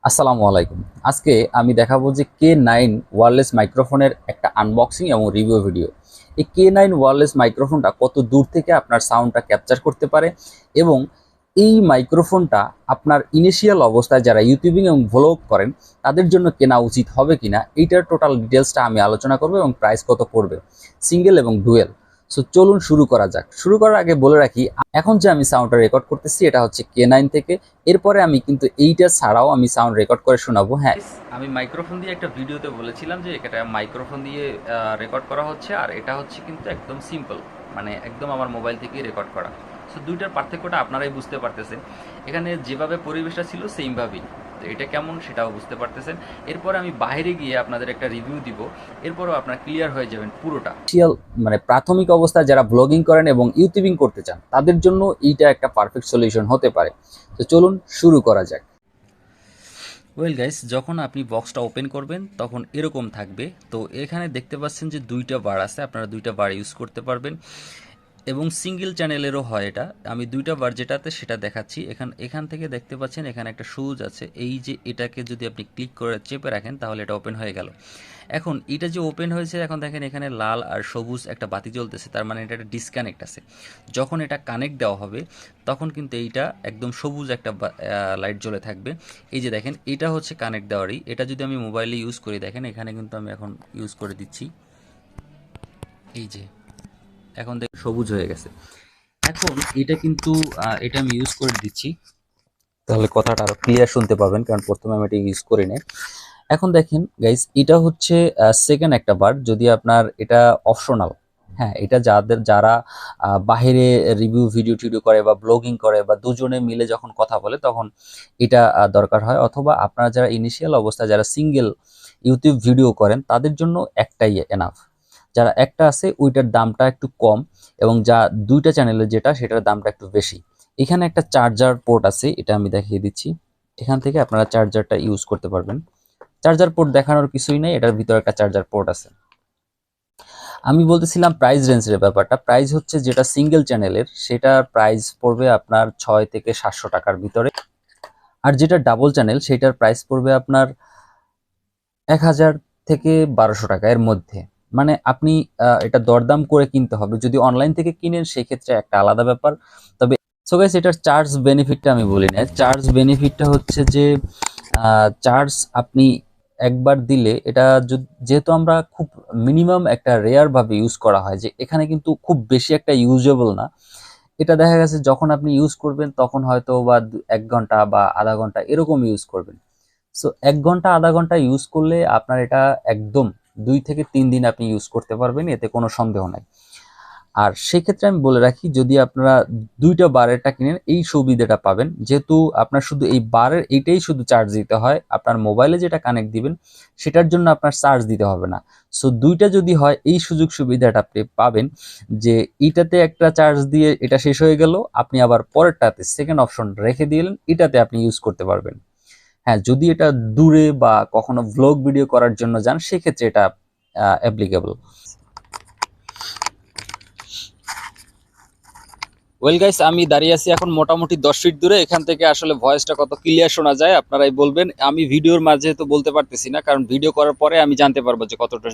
আসসালামু আলাইকুম। আজকে আমি দেখাবো যে K9 ওয়্যারলেস মাইক্রোফোনের একটা আনবক্সিং এবং রিভিউ ভিডিও। এই K9 ওয়্যারলেস মাইক্রোফোনটা কত দূর থেকে আপনার সাউন্ডটা ক্যাপচার করতে পারে এবং এই মাইক্রোফোনটা আপনার ইনিশিয়াল অবস্থায় যারা ইউটিউবিং এবং ভ্লগ করেন তাদের জন্য কেনা উচিত হবে কিনা এইটার টোটাল ডিটেলসটা আমি আলোচনা করব এবং প্রাইস কত পড়বে সিঙ্গেল এবং ডুয়েল। সো চলুন শুরু করা যাক। শুরু করার আগে বলে রাখি, এখন যে আমি সাউন্ডটা রেকর্ড করতেছি এটা হচ্ছে K9 থেকে। এরপরে আমি কিন্তু এইটা ছাড়াও আমি সাউন্ড রেকর্ড করে শোনাবো। হ্যাঁ, আমি মাইক্রোফোন দিয়ে একটা ভিডিওতে বলেছিলাম যে এটা মাইক্রোফোন দিয়ে রেকর্ড করা হচ্ছে, আর এটা হচ্ছে কিন্তু একদম সিম্পল, মানে একদম আমার মোবাইল থেকেই রেকর্ড করা। সো দুইটার পার্থক্যটা আপনারাই বুঝতে পারতেছেন। এখানে যেভাবে পরিবেশটা ছিল সেইভাবেই, তো এটা কেমন সেটাও বুঝতে পারতেছেন। এরপরে আমি বাইরে গিয়ে আপনাদের একটা রিভিউ দিব, এরপরও আপনারা ক্লিয়ার হয়ে যাবেন পুরোটা। মানে প্রাথমিক অবস্থায় যারা ব্লগিং করেন এবং ইউটিউবিং করতে চান তাদের জন্য এইটা একটা পারফেক্ট সলিউশন হতে পারে। তো চলুন শুরু করা যাক। ওয়েল গাইস, যখন আপনি বক্সটা ওপেন করবেন তখন এরকম থাকবে। তো এখানে দেখতে পাচ্ছেন যে দুইটা বার আছে, আপনারা দুইটা বার ইউজ করতে পারবেন এবং সিঙ্গেল চ্যানেলেরও হয় এটা। আমি দুইটা বার যেটাতে সেটা দেখাচ্ছি। এখান থেকে দেখতে পাচ্ছেন এখানে একটা সুইচ আছে, এই যে এটাকে যদি আপনি ক্লিক করে চেপে রাখেন তাহলে এটা ওপেন হয়ে গেল। এখন এটা যে ওপেন হয়েছে, এখন দেখেন এখানে লাল আর সবুজ একটা বাতি জ্বলতেছে, তার মানে এটা একটা ডিসকানেক্ট আছে। যখন এটা কানেক্ট দেওয়া হবে তখন কিন্তু এইটা একদম সবুজ একটা লাইট জ্বলে থাকবে। এই যে দেখেন এটা হচ্ছে কানেক্ট দেওয়ারই। এটা যদি আমি মোবাইলে ইউজ করি, দেখেন এখানে কিন্তু আমি এখন ইউজ করে দিচ্ছি, এই যে এখন দেখুন সবুজ হয়ে গেছে। এখন এটা কিন্তু এটা আমি ইউজ করে দিচ্ছি, তাহলে কথাটা আরো ক্লিয়ার শুনতে পাবেন, কারণ প্রথমে আমি এটা ইউজ করি না। এখন দেখেন গাইস, এটা হচ্ছে সেকেন্ড একটা বার, যদি আপনার এটা অপশনাল। হ্যাঁ, এটা যারা বাহিরে রিভিউ ভিডিও টিডিও করে বা ব্লগিং করে বা দুজনে মিলে যখন কথা বলে তখন এটা দরকার হয়, অথবা আপনারা যারা ইনিশিয়াল অবস্থায় যারা সিঙ্গেল ইউটিউব ভিডিও করেন তাদের জন্য একটাই এনাফ। যারা একটা আছে ওইটার দামটা একটু কম, এবং যা দুইটা চ্যানেলের যেটা সেটার দামটা একটু বেশি। এখানে একটা চার্জার পোর্ট আছে, এটা আমি দেখিয়ে দিচ্ছি। এখান থেকে আপনারা চার্জারটা ইউজ করতে পারবেন। চার্জার পোর্ট দেখানোর কিছুই নেই, এটার ভিতরে একটা চার্জার পোর্ট আছে। আমি বলতেছিলাম প্রাইস রেঞ্জের ব্যাপারটা। প্রাইস হচ্ছে যেটা সিঙ্গেল চ্যানেলের সেটার প্রাইস পড়বে আপনার 6 থেকে 700 টাকার ভিতরে, আর যেটা ডাবল চ্যানেল সেটার প্রাইস পড়বে আপনার 1000 থেকে 1200 টাকা এর মধ্যে। মানে আপনি এটা দরদাম করে কিনতে হবে। যদি অনলাইন থেকে কিনেন সেক্ষেত্রে একটা আলাদা ব্যাপার। তবে সো গাইস, এটার চার্জ বেনিফিটটা আমি বলি না। চার্জ বেনিফিটটা হচ্ছে যে চার্জ আপনি একবার দিলে এটা যেহেতু আমরা খুব মিনিমাম একটা রেয়ার ভাবে ইউজ করা হয়, যে এখানে কিন্তু খুব বেশি একটা ইউজেবল না। এটা দেখা গেছে যখন আপনি ইউজ করবেন তখন হয়তো বা 1 ঘন্টা বা আধা ঘন্টা এরকম ইউজ করবেন। সো 1 ঘন্টা আধা ঘন্টা ইউজ করলে আপনার এটা একদম 2 থেকে 3 দিন আপনি ইউজ করতে পারবেন, এতে কোনো সন্দেহ নাই। আর সেক্ষেত্রে আমি বলে রাখি, যদি আপনারা দুইটা বারেরটা কিনেন এই সুবিধাটা পাবেন, যেহেতু আপনার শুধু এই বারের এইটাই শুধু চার্জ দিতে হয়, আপনার মোবাইলে যেটা কানেক্ট দিবেন সেটার জন্য আপনার চার্জ দিতে হবে না। সো দুইটা যদি হয় এই সুযোগ সুবিধাটা আপনি পাবেন, যে এইটাতে একটা চার্জ দিয়ে এটা শেষ হয়ে গেল, আপনি আবার পরেরটাতে সেকেন্ড অপশন রেখে দিলেন, এটাতে আপনি ইউজ করতে পারবেন। হ্যাঁ, যদি এটা দূরে বা কখনো ভ্লগ ভিডিও করার জন্য যান সেক্ষেত্রে এটা অ্যাপ্লিকেবল। ওয়েল গাইস, আমি দাঁড়িয়ে আছি এখন মোটামুটি 10 ফিট দূরে। এখান থেকে আসলে ভয়েসটা কত ক্লিয়ার শোনা যায় আপনারাই বলবেন। আমি ভিডিওর মাঝে তো বলতে পারতেছি না, কারণ ভিডিও করার পরে আমি জানতে পারবো যে কতটা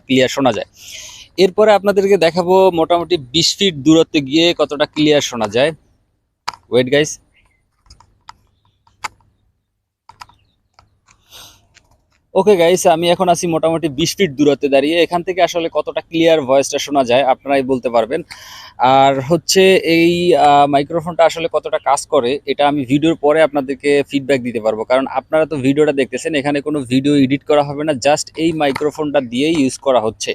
ক্লিয়ার শোনা যায়। এরপরে আপনাদেরকে দেখাবো মোটামুটি 20 ফিট দূরত্বে গিয়ে কতটা ক্লিয়ার শোনা যায়। Wait guys. ওকে গাইস, আমি এখন আছি মোটামুটি 20 ফিট দূরত্বে দাঁড়িয়ে। এখান থেকে আসলে কতটা ক্লিয়ার ভয়েসটা শোনা যায় আপনারাই বলতে পারবেন। আর হচ্ছে এই মাইক্রোফোনটা আসলে কতটা কাজ করে এটা আমি ভিডিওর পরে আপনাদেরকে ফিডব্যাক দিতে পারবো, কারণ আপনারা তো ভিডিওটা দেখতেছেন, এখানে কোনো ভিডিও এডিট করা হবে না, জাস্ট এই মাইক্রোফোনটা দিয়েই ইউজ করা হচ্ছে।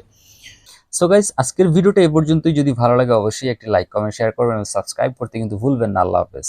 সো গাইস, আজকের ভিডিওটা এ পর্যন্তই। যদি ভালো লাগে অবশ্যই একটি লাইক কমেন্ট শেয়ার করবেন এবং সাবস্ক্রাইব করতে কিন্তু ভুলবেন না। আল্লাহ হাফেজ।